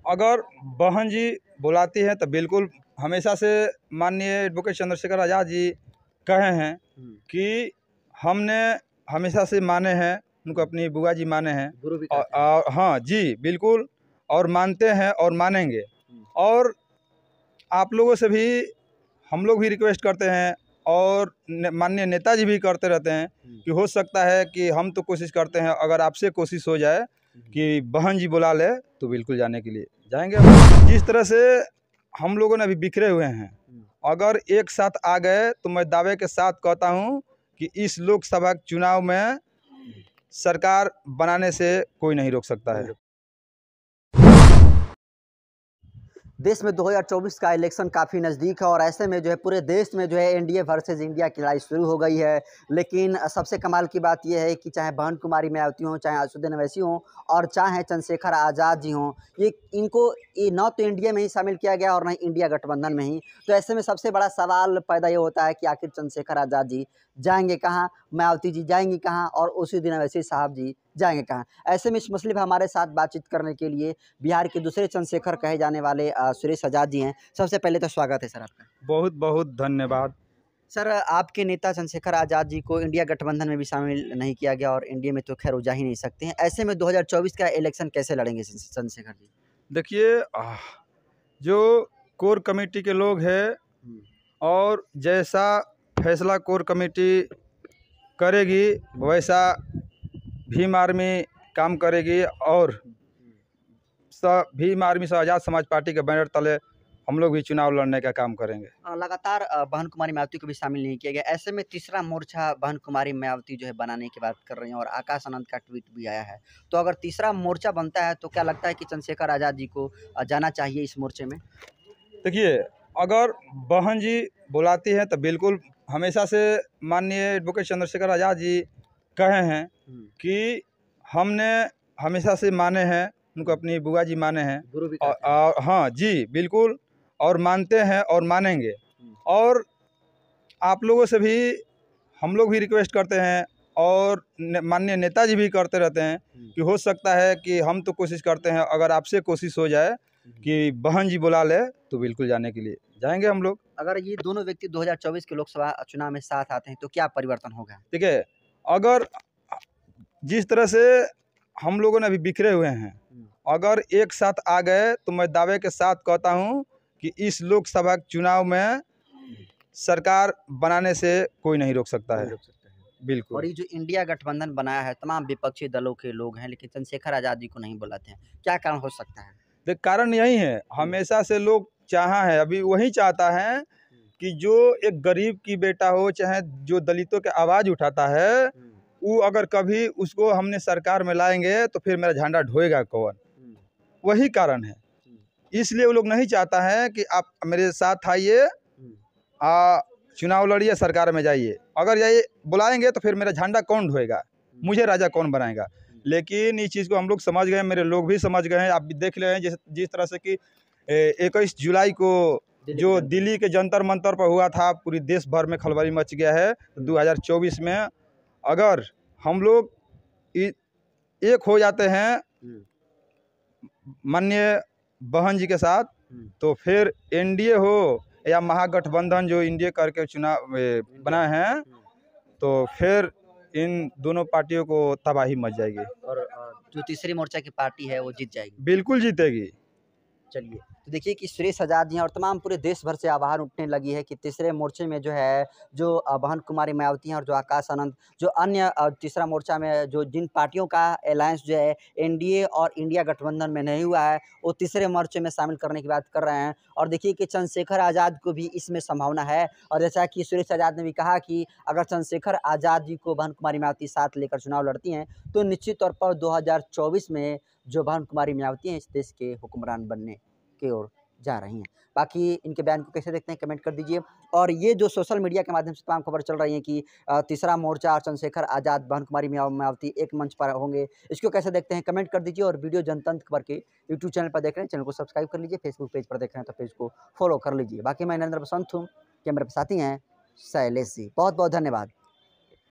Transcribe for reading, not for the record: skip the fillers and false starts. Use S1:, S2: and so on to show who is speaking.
S1: अगर बहन जी बुलाती हैं तो बिल्कुल, हमेशा से माननीय एडवोकेट चंद्रशेखर आज़ाद जी कहे हैं कि हमने हमेशा से माने हैं, उनको अपनी बुआ जी माने हैं
S2: गुरु भी
S1: और हाँ जी बिल्कुल, और मानते हैं और मानेंगे। और आप लोगों से भी हम लोग भी रिक्वेस्ट करते हैं और माननीय नेताजी भी करते रहते हैं कि हो सकता है कि हम तो कोशिश करते हैं, अगर आपसे कोशिश हो जाए कि बहन जी बुला ले तो बिल्कुल जाने के लिए जाएंगे। जिस तरह से हम लोगों ने अभी बिखरे हुए हैं, अगर एक साथ आ गए तो मैं दावे के साथ कहता हूं कि इस लोकसभा चुनाव में सरकार बनाने से कोई नहीं रोक सकता है।
S2: देश में 2024 का इलेक्शन काफ़ी नज़दीक है और ऐसे में जो है पूरे देश में जो है एनडीए वर्सेस इंडिया की लड़ाई शुरू हो गई है। लेकिन सबसे कमाल की बात यह है कि चाहे बहन कुमारी मायावती हों, चाहे असदुद्दीन ओवैसी हों और चाहे चंद्रशेखर आज़ाद जी हों, ये न तो एनडीए में ही शामिल किया गया और न ही इंडिया गठबंधन में ही। तो ऐसे में सबसे बड़ा सवाल पैदा ये होता है कि आखिर चंद्रशेखर आज़ाद जी जाएंगे कहाँ, मायावती जी जाएंगी कहाँ और असदुद्दीन ओवैसी साहब जी जाएंगे कहाँ। ऐसे में इस मसले पर हमारे साथ बातचीत करने के लिए बिहार के दूसरे चंद्रशेखर कहे जाने वाले सुरेश आज़ाद जी हैं। सबसे पहले तो स्वागत है सर आपका।
S1: बहुत बहुत धन्यवाद।
S2: सर, आपके नेता चंद्रशेखर आज़ाद जी को इंडिया गठबंधन में भी शामिल नहीं किया गया और इंडिया में तो खैर वो जा ही नहीं सकते हैं। ऐसे में 2024 का इलेक्शन कैसे लड़ेंगे चंद्रशेखर जी?
S1: देखिए, जो कोर कमेटी के लोग हैं और जैसा फैसला कोर कमेटी करेगी वैसा भीम आर्मी काम करेगी और भीम आर्मी से आज़ाद समाज पार्टी के बैनर तले हम लोग भी चुनाव लड़ने का काम करेंगे।
S2: लगातार बहन कुमारी मायावती को भी शामिल नहीं किया गया। ऐसे में तीसरा मोर्चा बहन कुमारी मायावती जो है बनाने की बात कर रही हैं और आकाश आनंद का ट्वीट भी आया है। तो अगर तीसरा मोर्चा बनता है तो क्या लगता है कि चंद्रशेखर आज़ाद जी को जाना चाहिए इस मोर्चे में?
S1: देखिए, अगर बहन जी बुलाती हैं तो बिल्कुल, हमेशा से माननीय एडवोकेट चंद्रशेखर आज़ाद जी कहे हैं कि हमने हमेशा से माने हैं, उनको अपनी बुआ जी माने हैं
S2: गुरु भी
S1: और हाँ जी बिल्कुल, और मानते हैं और मानेंगे। और आप लोगों से भी हम लोग भी रिक्वेस्ट करते हैं और माननीय नेताजी भी करते रहते हैं कि हो सकता है कि हम तो कोशिश करते हैं, अगर आपसे कोशिश हो जाए कि बहन जी बुला ले तो बिल्कुल जाने के लिए जाएंगे हम लोग।
S2: अगर ये दोनों व्यक्ति 2024 के लोकसभा चुनाव में साथ आते हैं तो क्या परिवर्तन होगा?
S1: देखिए, अगर जिस तरह से हम लोगों ने अभी बिखरे हुए हैं, अगर एक साथ आ गए तो मैं दावे के साथ कहता हूं कि इस लोकसभा चुनाव में सरकार बनाने से कोई नहीं रोक सकता है। बिल्कुल।
S2: और ये जो इंडिया गठबंधन बनाया है तमाम विपक्षी दलों के लोग हैं, लेकिन चंद्रशेखर आज़ाद जी को नहीं बुलाते हैं, क्या कारण हो सकता है?
S1: देख, कारण यही है, हमेशा से लोग चाहा है, अभी वही चाहता है कि जो एक गरीब की बेटा हो, चाहे जो दलितों के आवाज़ उठाता है, वो अगर कभी उसको हमने सरकार में लाएंगे तो फिर मेरा झंडा ढोएगा कौन? वही कारण है। इसलिए वो लोग नहीं चाहता है कि आप मेरे साथ आइए, चुनाव लड़िए, सरकार में जाइए। अगर ये बुलाएंगे तो फिर मेरा झंडा कौन ढोएगा, मुझे राजा कौन बनाएगा? लेकिन इस चीज़ को हम लोग समझ गए, मेरे लोग भी समझ गए हैं। आप भी देख रहे हैं जिस तरह से कि 21 जुलाई को जो दिल्ली के जंतर मंतर पर हुआ था, पूरी देश भर में खलबली मच गया है। 2024 में अगर हम लोग एक हो जाते हैं माननीय बहन जी के साथ, तो फिर एनडीए हो या महागठबंधन जो इंडिया करके चुनाव बना है, तो फिर इन दोनों पार्टियों को तबाही मच जाएगी
S2: और जो तीसरी मोर्चा की पार्टी है वो जीत जाएगी।
S1: बिल्कुल जीतेगी।
S2: चलिए, तो देखिए कि सुरेश आज़ाद जी हैं और तमाम पूरे देश भर से आवाहन उठने लगी है कि तीसरे मोर्चे में जो है जो बहन कुमारी मायावती हैं और जो आकाश आनंद, जो अन्य तीसरा मोर्चा में जो जिन पार्टियों का अलायंस जो है एनडीए और इंडिया गठबंधन में नहीं हुआ है, वो तीसरे मोर्चे में शामिल करने की बात कर रहे हैं। और देखिए कि चंद्रशेखर आज़ाद को भी इसमें संभावना है और जैसा कि सुरेश आज़ाद ने भी कहा कि अगर चंद्रशेखर आज़ाद जी को बहन कुमारी मायावती साथ लेकर चुनाव लड़ती हैं तो निश्चित तौर पर 2024 में जो बहन कुमारी मायावती हैं इस देश के हुक्मरान बनने की ओर जा रही हैं। बाकी इनके बयान को कैसे देखते हैं कमेंट कर दीजिए। और ये जो सोशल मीडिया के माध्यम से तमाम खबर चल रही है कि तीसरा मोर्चा और चंद्रशेखर आज़ाद बहन कुमारी मायावती एक मंच पर होंगे, इसको कैसे देखते हैं कमेंट कर दीजिए। और वीडियो जनतंत्र खबर के यूट्यूब चैनल पर देख रहे हैं, चैनल को सब्सक्राइब कर लीजिए। फेसबुक पेज पर देख रहे हैं तो पेज को फॉलो कर लीजिए। बाकी मैं नरेंद्र बसंत हूँ, कैमरे पर साथी हैं शैलेश जी। बहुत बहुत धन्यवाद।